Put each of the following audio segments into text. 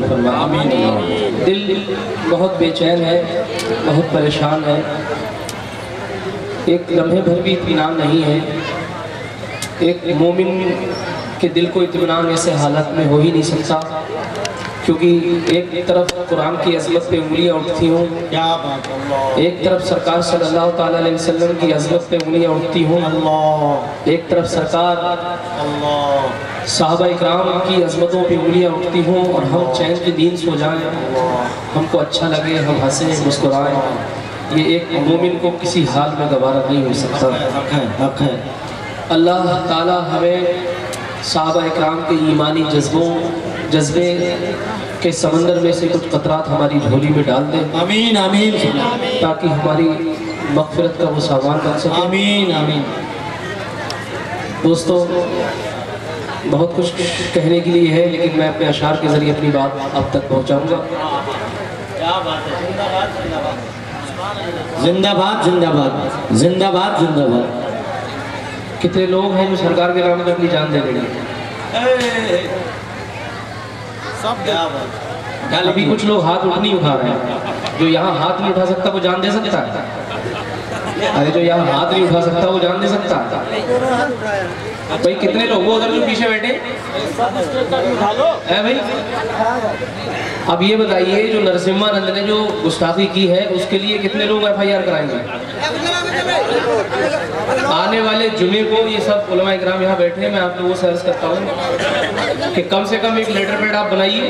फरमाए। आमीन। दिल बहुत बेचैन है, बहुत परेशान है, एक लम्हे भर भी इत्मीनान नहीं है। एक मोमिन के दिल को इत्मीनान ऐसे हालत में हो ही नहीं सकता, क्योंकि एक तरफ कुरान की अज़मत पे उंगलियां उठती हों, एक तरफ सरकार सल्लल्लाहु ताला अलैहि वसल्लम की अज़मत पे उंगलियां उठती हों, एक तरफ सरकार सहाबा इकराम की अज़मतों पे उंगलियां उठती हों, और हम चैन की नींद सो जाएं, हमको अच्छा लगे, हम हंसें मुस्कुराएं। ये एक मोमिन को किसी हाल में गवारा नहीं हो सकता। हक है। अल्लाह ताला हमें सहाबा इकराम के ईमानी जज्बे के समंदर में से कुछ कतरात हमारी झोली में डाल दे। आमीन आमीन। ताकि हमारी मग़फ़िरत का वो सामान बन सके। आमीन आमीन। दोस्तों, बहुत कुछ कहने के लिए है, लेकिन मैं अपने अशार के ज़रिए अपनी बात अब तक पहुँचाऊँगा। जिंदाबाद जिंदाबाद जिंदाबाद जिंदाबाद। कितने लोग हैं जो सरकार के नाम पे अपनी जान दे देंगे? अभी कुछ लोग हाथ नहीं उठा रहे हैं। जो यहाँ हाथ नहीं उठा सकता वो जान दे सकता है? अरे जो यहाँ हाथ नहीं उठा सकता वो जान दे सकता है? भाई कितने लोग, वो उधर जो पीछे बैठे है भाई, अब ये बताइए जो नरसिम्हानंद ने जो गुस्ताखी की है उसके लिए कितने लोग FIR कराएंगे? आने वाले जुमे को ये सब उलमा इकराम यहाँ बैठे हैं, मैं आप लोगों से अर्ज करता हूँ कि कम से कम एक लेटर पैड आप बनाइए।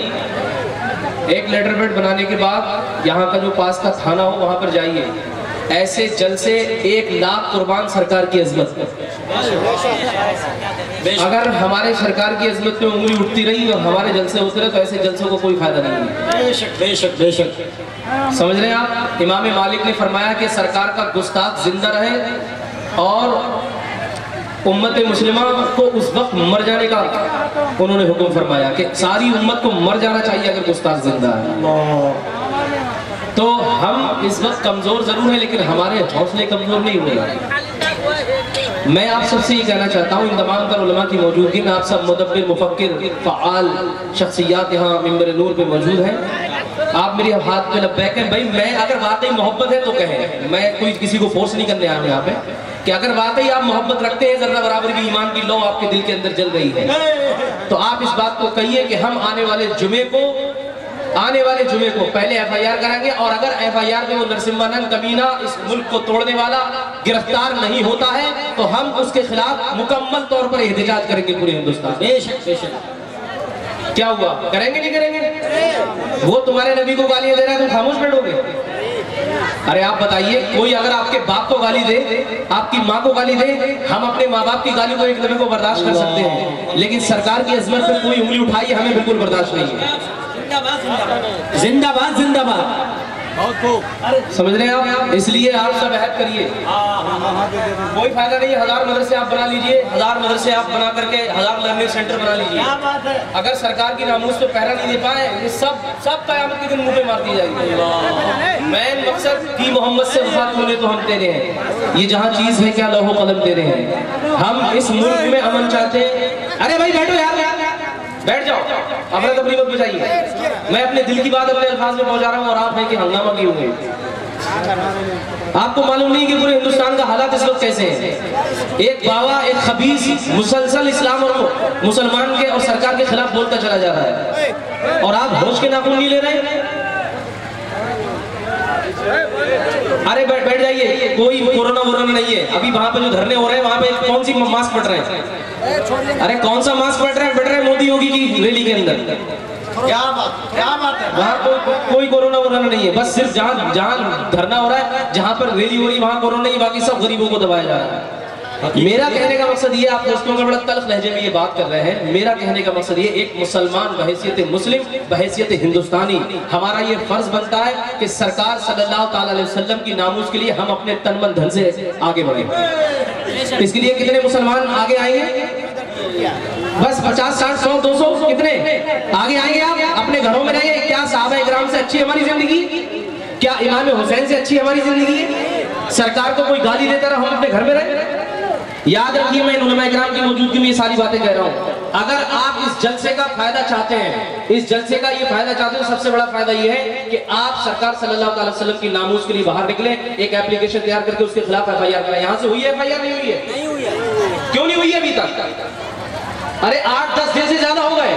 एक लेटर पैड बनाने के बाद यहाँ का जो पास का थाना हो वहाँ पर जाइए। ऐसे जलसे 1 लाख कुर्बान सरकार की अजमत। अगर हमारे सरकार की अजमत में उंगली उठती रही और हमारे जलसे होते रहे तो ऐसे जलसों को कोई फायदा नहीं है। बेशक बेशक बेशक। समझ रहे हैं आप? इमाम मालिक ने फरमाया कि सरकार का गुस्ताख जिंदा रहे और उम्मत मुस्लिमा को उस वक्त मर जाने का उन्होंने हुक्म फरमाया कि सारी उम्मत को मर जाना चाहिए अगर गुस्ताख जिंदा है। तो हम इस वक्त कमजोर जरूर है, लेकिन हमारे हौसले कमजोर नहीं हुए। मैं आप सबसे ये कहना चाहता हूँ, इन तमाम तर उलमा की मौजूदगी में आप सब मुदब्बिर, मुफक्किर, फ़आल शख्सियात यहाँ मिंबर नूर पे मौजूद हैं। आप मेरी हाथ पे लब्बैक हैं। भाई मैं अगर वाकई मोहब्बत है तो कहें, मैं कोई किसी को फोर्स नहीं करने आया हूँ यहाँ पे, कि अगर वाकई आप मोहब्बत रखते हैं, जर्रा बराबर की ईमान की लौ आपके दिल के अंदर जल रही है, तो आप इस बात को कहिए कि हम आने वाले जुमे को पहले FIR कराएंगे, और अगर FIR में वो नरसिम्हानंद कमीना इस मुल्क को तोड़ने वाला गिरफ्तार नहीं होता है तो हम उसके खिलाफ मुकम्मल तौर पर एहतजाज करेंगे पूरे हिंदुस्तान। बेशक बेशक। क्या हुआ, करेंगे नहीं करेंगे? वो तुम्हारे नबी को गालियां दे रहा है, तुम खामोश बैठोगे? अरे आप बताइए, कोई अगर आपके बाप को गाली दे, आपकी माँ को गाली दे, हम अपने माँ बाप की गाली को एक नबी को बर्दाश्त कर सकते हैं, लेकिन सरकार की अजमत पे कोई उंगली उठाई हमें बिल्कुल बर्दाश्त नहीं है। जिंदाबाद जिंदाबाद। समझ रहे हैं आप? इसलिए आप सब अहद करिए, कोई फायदा नहीं है। 1000 मदरसे आप बना लीजिए, 1000 मदरसे आप बना करके 1000 लर्निंग सेंटर बना लीजिए। अगर सरकार की नामूस पे पहरा नहीं दे पाए, ये सब क़यामत के दिन मुंह पे मार दी जाएगी। मेन मकसद कि मोहम्मद से वफात होने तो हम तेरे हैं, ये जहाँ चीज है क्या लौहो कलम तेरे हैं। हम इस मुल्क में अमन चाहते हैं। अरे भाई बैठो यार, बैठ जाओ, अपना तकलीफ मत बचाइए। मैं अपने दिल की बात अपने अल्फाज में पहुंचा रहा हूँ और आप हैं कि हंगामा किए हुए। आपको मालूम नहीं कि पूरे हिंदुस्तान का हालात इस वक्त कैसे है। एक बावा, एक खबीस मुसलसल इस्लाम और मुसलमान के और सरकार के खिलाफ बोलता चला जा रहा है, और आप होश के नाखून नहीं ले रहे। अरे बैठ जाइए, कोई कोरोना वोरोना नहीं है। अभी वहां पे जो धरने हो रहे हैं वहां पे कौन सी मास्क पड़ रहे हैं? अरे कौन सा मास्क पड़ रहा है मोदी योगी की रैली के अंदर? क्या बात है? वहाँ कोई कोरोना वोरोना नहीं है। बस सिर्फ जहाँ धरना हो रहा है, जहाँ पर रैली हो रही है वहाँ कोरोना नहीं, बाकी सब गरीबों को दबाया जा रहा है। मेरा कहने का मकसद ये, आप दोस्तों का बड़ा तल्ख लहजे में ये बात कर रहे हैं, मेरा कहने का मकसद ये, एक मुसलमान बहैसियत मुस्लिम, बहैसियत हिंदुस्तानी, हमारा ये फर्ज बनता है कि सरकार सल्लल्लाहु ताला अलैहि वसल्लम की नामूस के लिए हम अपने तन मन धन से आगे बढ़े। इसके लिए कितने मुसलमान आगे आएंगे? बस 50, 60, 100, 200 कितने आगे आएंगे? आप अपने घरों में रहेंगे। क्या सहाबा इकराम से अच्छी हमारी जिंदगी? क्या इमाम हुसैन से अच्छी हमारी जिंदगी? सरकार को कोई गाली देता रहा, हम अपने घर में रहे? याद रखिए, मैं उलमा इकराम की मौजूदगी में ये सारी बातें कह रहा हूँ। अगर आप इस जलसे का फायदा चाहते हैं, इस जलसे का ये फायदा चाहते हो, सबसे बड़ा फायदा ये है कि आप सरकार सल्लल्लाहु अलैहि वसल्लम की नामूस के लिए बाहर निकले, एक एप्लीकेशन तैयार करके उसके खिलाफ FIR करें। यहाँ से हुई है FIR? नहीं हुई है। नहीं हुई है। क्यों नहीं हुई है अभी तक? अरे 8-10 दिन से ज्यादा हो गए।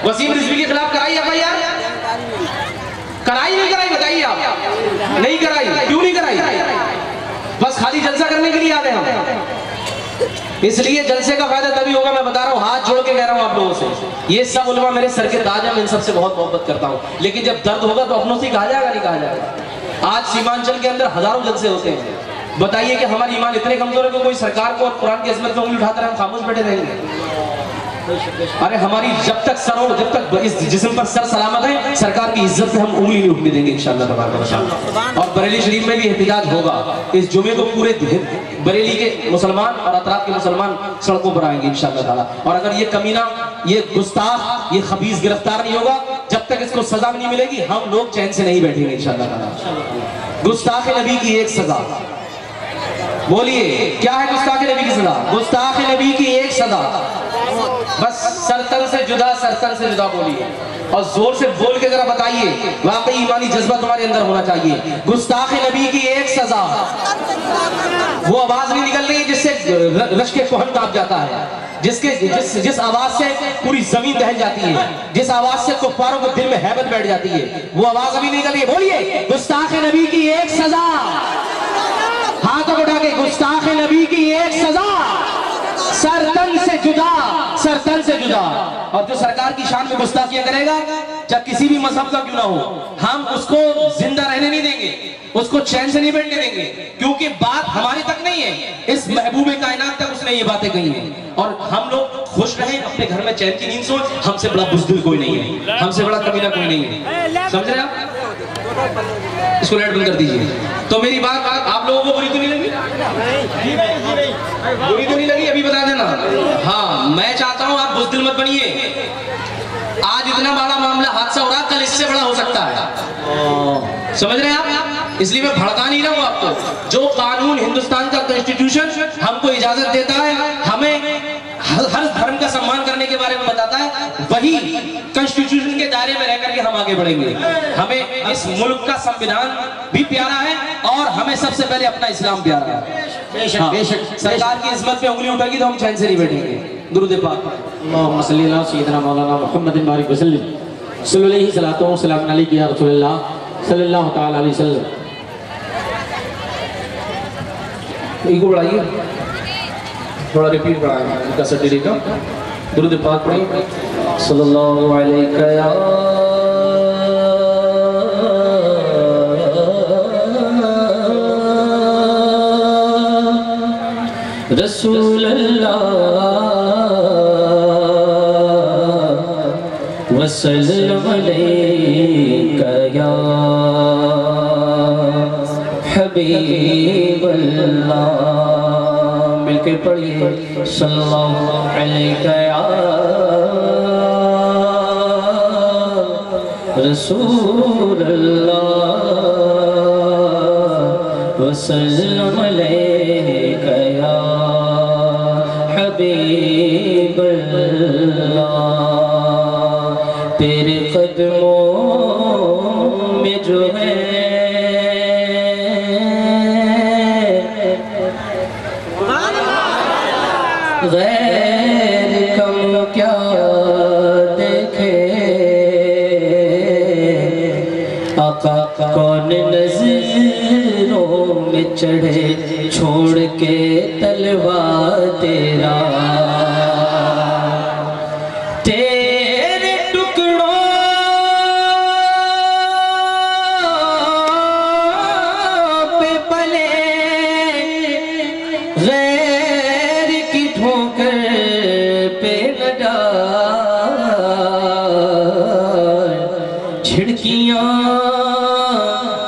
वसीम रिजवी के खिलाफ कराई FIR? कराई नहीं कराई? बताइए आप। नहीं कराई। क्यों नहीं कराई? बस खाली जलसा करने के लिए आ गए हम। इसलिए जलसे का फायदा तभी होगा, मैं बता रहा हूँ, हाथ जोड़ के कह रहा हूँ आप लोगों से। ये सब उलमा मेरे सर के ताज हैं, मैं इन सबसे बहुत मोहब्बत करता हूँ, लेकिन जब दर्द होगा तो अपनों से कहा जाएगा, नहीं कहा जाएगा। आज सीमांचल के अंदर हजारों जलसे होते हैं। बताइए कि हमारे ईमान इतने कमजोर है कि कोई सरकार को और कुरान की अजमत में उंगली उठाते रहे हम खामोश बैठे रहेंगे? अरे हमारी जब तक सर हो, जब तक इस जिस्म पर सर सलामत है, सरकार की इज्जत पे हम उंगली नहीं उठने देंगे इंशाअल्लाह तबारक व तआला। और बरेली शरीफ में भी एहतिजाज होगा। इस जुमे को पूरे बरेली के मुसलमान और अतराफ के मुसलमान सड़कों पर आएंगे इंशाअल्लाह ताला। और अगर ये कमीना, ये गुस्ताख, ये खबीस गिरफ्तार नहीं होगा, जब तक इसको सजा नहीं मिलेगी, हम लोग चैन से नहीं बैठेंगे इंशाअल्लाह ताला। गुस्ताख नबी की एक सजा, बोलिए क्या है गुस्ताख नबी की सजा? गुस्ताख नबी की एक सजा, बस सरतन से जुदा, सरतन से जुदा बोलिए और जोर से बोल के जरा बताइए, वाकई ईमानी जज्बा तुम्हारे अंदर होना चाहिए। गुस्ताख नबी की एक सजा, वो आवाज नहीं निकल रही है जिससे रश्क कोहन कांप जाता है, जिस आवाज से पूरी जमीन दहल जाती है, जिस आवाज से कुफ्फारों को दिल में हैबत बैठ जाती है, वो आवाज अभी निकल रही है। बोलिए गुस्ताख नबी की एक सजा, हाथों उठा के, गुस्ताख नबी की एक सजा, सरतन से जुदा, सरतन से जुदा। और जो सरकार की शान में गुस्ताखियां करेगा, चाहे किसी भी मजहब का क्यों ना हो, हम उसको जिंदा रहने नहीं देंगे, उसको चैन से नहीं बैठने देंगे, क्योंकि बात हमारे तक नहीं है, इस महबूबे कायनात तक उसने ये बातें कही हैं। और हम लोग खुश रहें, अपने घर में चैन की नींद सोए, हमसे बड़ा बुज़दिल कोई नहीं है, हमसे बड़ा कमीना कोई नहीं है। समझ रहे आप? इसको लाइट बंद कर दीजिए। तो मेरी बात आप लोगों को बुरी तो नहीं लगी? बुरी तो नहीं लगी? अभी बता देना। हाँ, मैं चाहता हूं आप बुज़दिल मत बनिए। आज इतना बड़ा मामला, हादसा हो रहा, कल इससे बड़ा हो सकता है। समझ रहे हैं आप? इसलिए मैं भड़का नहीं रहा हूं आपको। जो कानून, हिंदुस्तान का कॉन्स्टिट्यूशन हमको इजाजत देता है, हमें हर धर्म का सम्मान करने के बारे में बताता है, वही कॉन्स्टिट्यूशन के दायरे में रहकर के हम आगे बढ़ेंगे। हमें इस मुल्क का संविधान भी प्यारा है और हमें सबसे पहले अपना इस्लाम प्यारा है। बेशक बेशक सरकार की इज्जत पे उंगली उठेगी तो हम चैन से नहीं बैठेंगे। दुरूद पाक अल्लाहुम्मा सल्ली अला सय्यिदिना मौलाना मुहम्मद बारिक वसल्लम सल्लल्लाहु सलातो व सलाम अलैहि या रसूलल्लाह सल्लल्लाहु तआला अलैहि वसल्लम। इनको बढ़ाइए, थोड़ा रिपीट बढ़ाएंगे इनका सटीरी का। दुरूद पाक पढ़िए, सल्लल्लाहु अलैहि या रसूल अल्लाह वसल्लम अलैका या हबीब अल्लाह। मिलके पढ़िए, सल्लल्लाहु अलैका या रसूल अल्लाह वसल्लम अलैका या हबीब अल्लाह। तेरे कदमों में जो है गैर कम क्या देखे, आका कौन नजरों में चढ़े छोड़ के तलवार तेरा। तेरे टुकड़ों पे पले गैर की ठोकर पे न डाल, झिड़कियां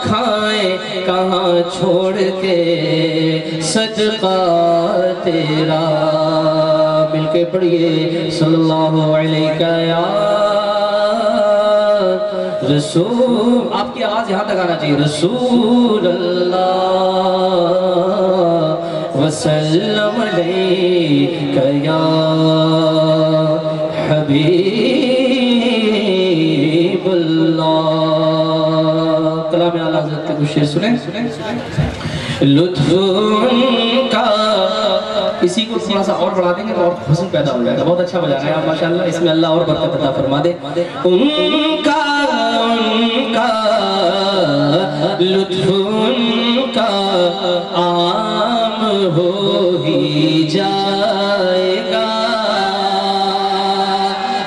खाए कहाँ छोड़ के सदका तेरा। मिलके पढ़िए, सल्लल्लाहु अलैका या रसूल। आपकी आवाज यहाँ तक आना चाहिए, रसूल अल्लाह वसल्लम अलैका या हबीबुल्लाह। कलाम आला हज़रत के कुछ शेर सुने। लुत्फ़ उनका, इसी को थोड़ा सा और बढ़ा देंगे तो और हुस्न पैदा हो जाएगा। बहुत अच्छा बजा रहे हैं आप माशाल्लाह, इसमें अल्लाह और बरकत अता फरमा दे। उनका उनका लुत्फ़ उनका आम हो ही जाएगा,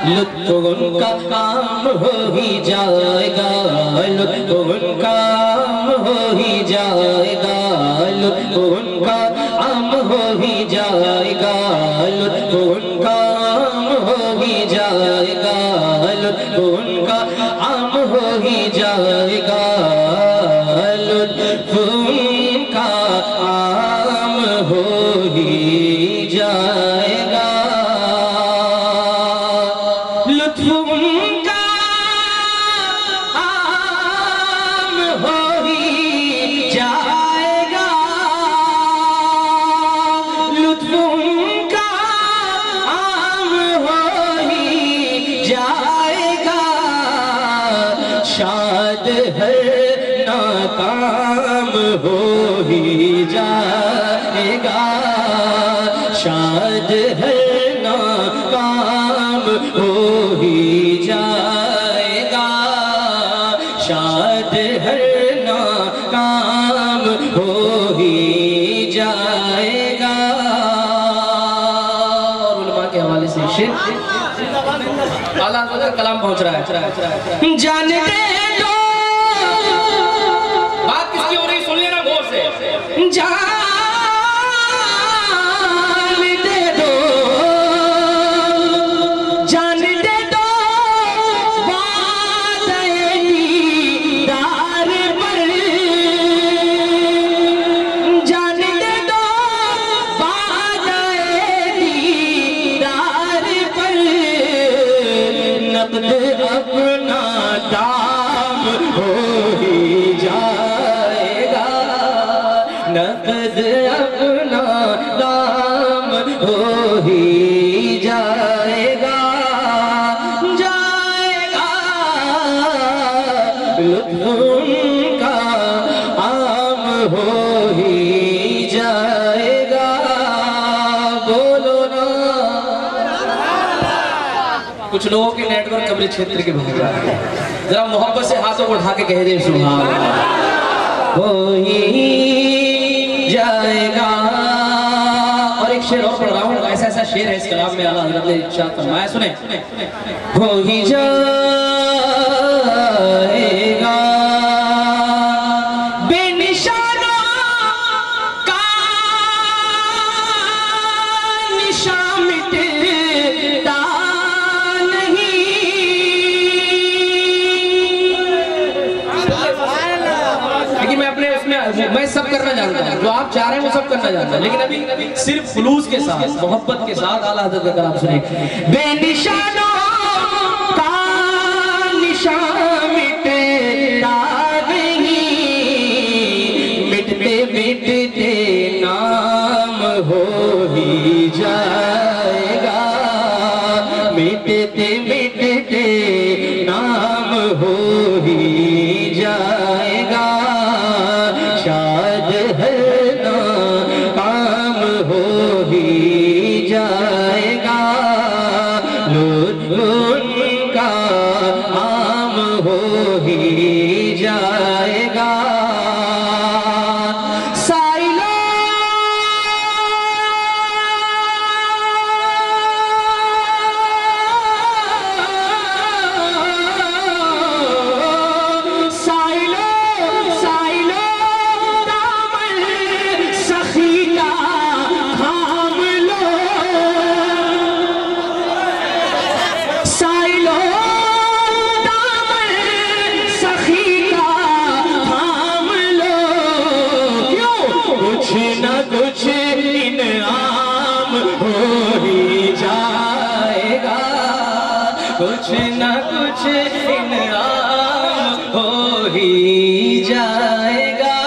लुत्फ़ उनका आम हो ही जाएगा, लुत्फ़ उनका आम हो ही जाएगा, लुत्फ़ उनका आम हो ही जाएगा, लुत्फ़ उनका आम हो ही जाएगा, लुत्फ़ उनका आम हो ही जाएगा, लुत्फ़ उनका आम हो ही जाएगा, लुत्फ़ उनका आम हो ही जाएगा, लुत्फ़ उनका आम हो ही जाएगा, शाद है नाकाम हो ही जाएगा, शाद है नाकाम हो ही जाएगा, शाद है नाकाम हो ही जाएगा। और उलमा के हवाले से शेर आला हज़रत कलाम पहुंच रहा है। जानते दो, बात किसकी हो रही सुन लेना गौर से। जानते दो, जानते दो वादे दीदार पर, जानते दो वादे दीदार पर, नक़द अपना दाम हो ही जाएगा, नक़द अपना दाम हो ही जाएगा, जाएगा, लुत्फ़ उनका आम हो ही जाएगा। बोलो ना। कुछ लोगों के नेटवर्क कवरेज क्षेत्र के भाग रहा है, जरा मोहब्बत से हाथों को उठा के कह दे सुभान अल्लाह। हो ही जाएगा। और एक शेर और पढ़ रहा हूँ, ऐसा ऐसा शेर है इस कलाम में आला हज़रत ने इरशाद फरमाया, सुने। हो ही जाएगा बेनिशानों का निशान मिटता नहीं, लेकिन मैं अपने उसमें मैं सब करना जानता हूँ, जो आप चाह रहे हैं वो सब करना जानता हूँ, लेकिन अभी सिर्फ खुलूस के साथ, मोहब्बत के साथ आला हज़रत का कलाम सुने। बेनिशानों का निशान मिटता नहीं, मिटते मिटते नाम हो ही जाएगा, मिटते मिटते नाम हो ही जाएगा, शायद है ना काम हो ही जाएगा, लुत्फ़ उनका आम हो ही जाएगा। कुछ इनाम हो ही जाएगा, कुछ न कुछ इनाम हो ही जाएगा।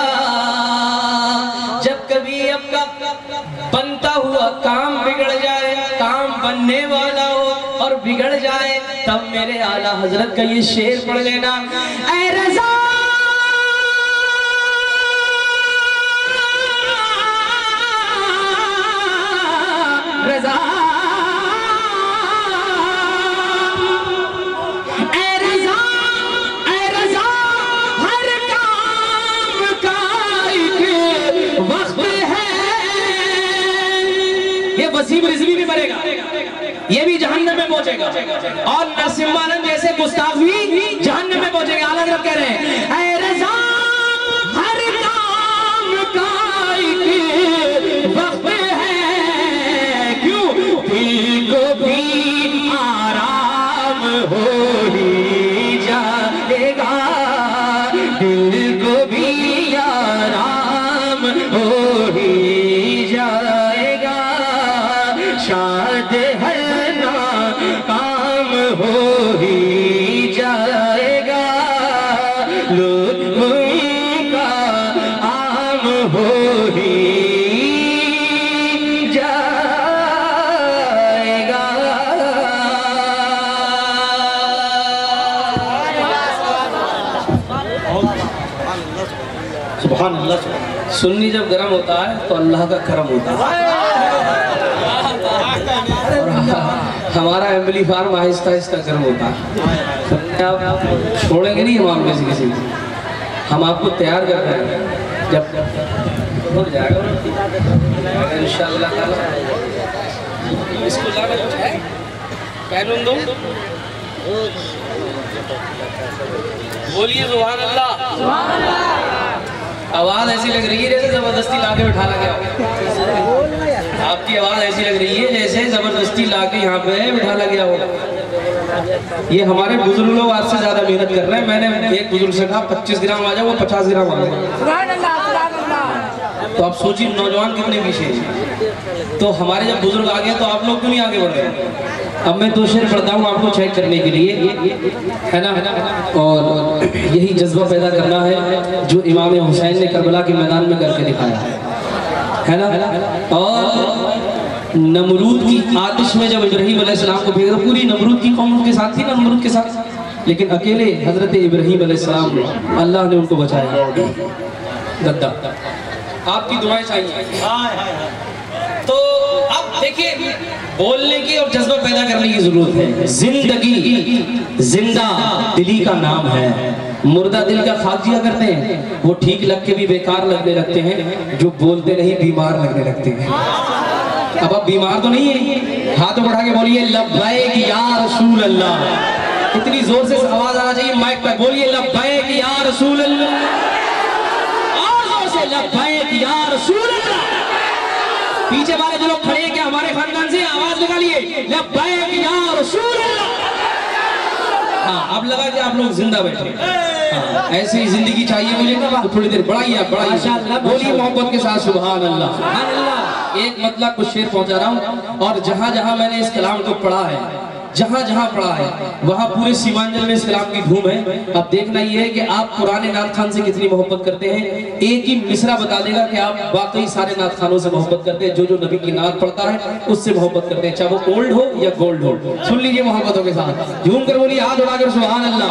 जब कभी आपका बनता हुआ काम बिगड़ जाए, काम बनने वाला हो और बिगड़ आला हजरत का ये शेर पढ़ लेना। ऐ रज़ा रज़ा वसीम रिजवी भी मरेगा, ये भी जहन्नम में पहुंचेगा, और नरसिम्हानंद जैसे गुस्ताख भी जहन्नम में पहुंचेगा। आला हज़रत कह रहे हैं ऐ रज़ा हर काम का एक वक्त है, क्यों दिल को भी आराम हो ही जाएगा, दिल को भी आराम हो ही जाएगा, शायद है ना काम हो ही जाएगा, लुत्फ़ का आम हो ही जाएगा। सुभान अल्लाह। सुन्नी जब गर्म होता है तो अल्लाह का करम होता है। हमारा एम्पलीफायर आहिस्ता आहिस्ता गर्म होता है। आप छोड़ेंगे नहीं हम में से किसी को, हम आपको तैयार कर रहे हैं, जब हो जाएगा इंशाअल्लाह ताला। इसको दो बोलिए सुभान अल्लाह। आवाज ऐसी लग रही है जैसे जबरदस्ती लाके बिठा गया। आपकी आवाज ऐसी लग रही है जैसे जबरदस्ती लाके यहाँ पे बिठा गया हो। ये हमारे बुजुर्ग लोग आज से ज्यादा मेहनत कर रहे हैं। मैंने एक बुजुर्ग से कहा 25 ग्राम आ जाए, वो 50 ग्राम आ गए। तो आप सोचिए नौजवान कितने पीछे हैं। तो हमारे जब बुजुर्ग आ गए तो आप लोग क्यों नहीं आगे बढ़ रहे? अब मैं 2 शेर पढ़ता हूँ आपको चेक करने के लिए, है ना, और यही जज्बा पैदा करना है जो इमाम हुसैन ने करबला के मैदान में करके दिखाया है ना। और नमरूद की आतिश में जब इब्राहीम अलैहिस्सलाम को भेजा, पूरी नमरूद की कौम उनके साथ थी ना, नमरूद के साथ, लेकिन अकेले हजरत इब्राहीम अलैहिस्सलाम अल्लाह ने उनको बचाया। गद्दा आपकी दुआएं चाहिए। तो अब देखिए, बोलने की और जज्बा पैदा करने की जरूरत है। जिंदगी जिंदा दिली का नाम है, मुर्दा दिल का खाक करते हैं, वो ठीक लग के भी बेकार लगने लगते हैं, जो बोलते नहीं बीमार लगने लगते हैं। अब आप बीमार तो नहीं है? हाथ बढ़ा के बोलिए लब्बैक या रसूल अल्लाह। इतनी जोर से आवाज आना चाहिए माइक पर, बोलिए लब्बैक या रसूल अल्लाह, और जोर से लब्बैक या रसूल अल्लाह। पीछे वाले जो लोग खड़े हैं क्या हमारे खानदान से, आवाज निकालिए लब्बैक या रसूल अल्लाह। हाँ, अब लगा कि आप लोग जिंदा बैठे। हाँ, ऐसी ही जिंदगी चाहिए मुझे, तो थोड़ी देर बढ़ाइए, आप बढ़ाइए, बोलिए मोहब्बत के साथ सुभान अल्लाह। एक मतलब कुछ शेर पहुंचा रहा हूँ, और जहाँ जहाँ मैंने इस कलाम को पढ़ा है, जहाँ जहाँ पढ़ा है, वहाँ पूरे सीमांचल में इस कलाम की धूम है। अब देखना ये है कि आप पुराने नात खान से कितनी मोहब्बत करते हैं। एक ही मिसरा बता देगा कि आप वाकई सारे नात खानों से मोहब्बत करते हैं। जो नबी की नात पढ़ता है उससे मोहब्बत करते हैं, चाहे वो ओल्ड हो या गोल्ड हो। सुन लीजिए मोहब्बतों के साथ, झूम कर बोलिए, हाथ उड़ाकर सुभान अल्लाह।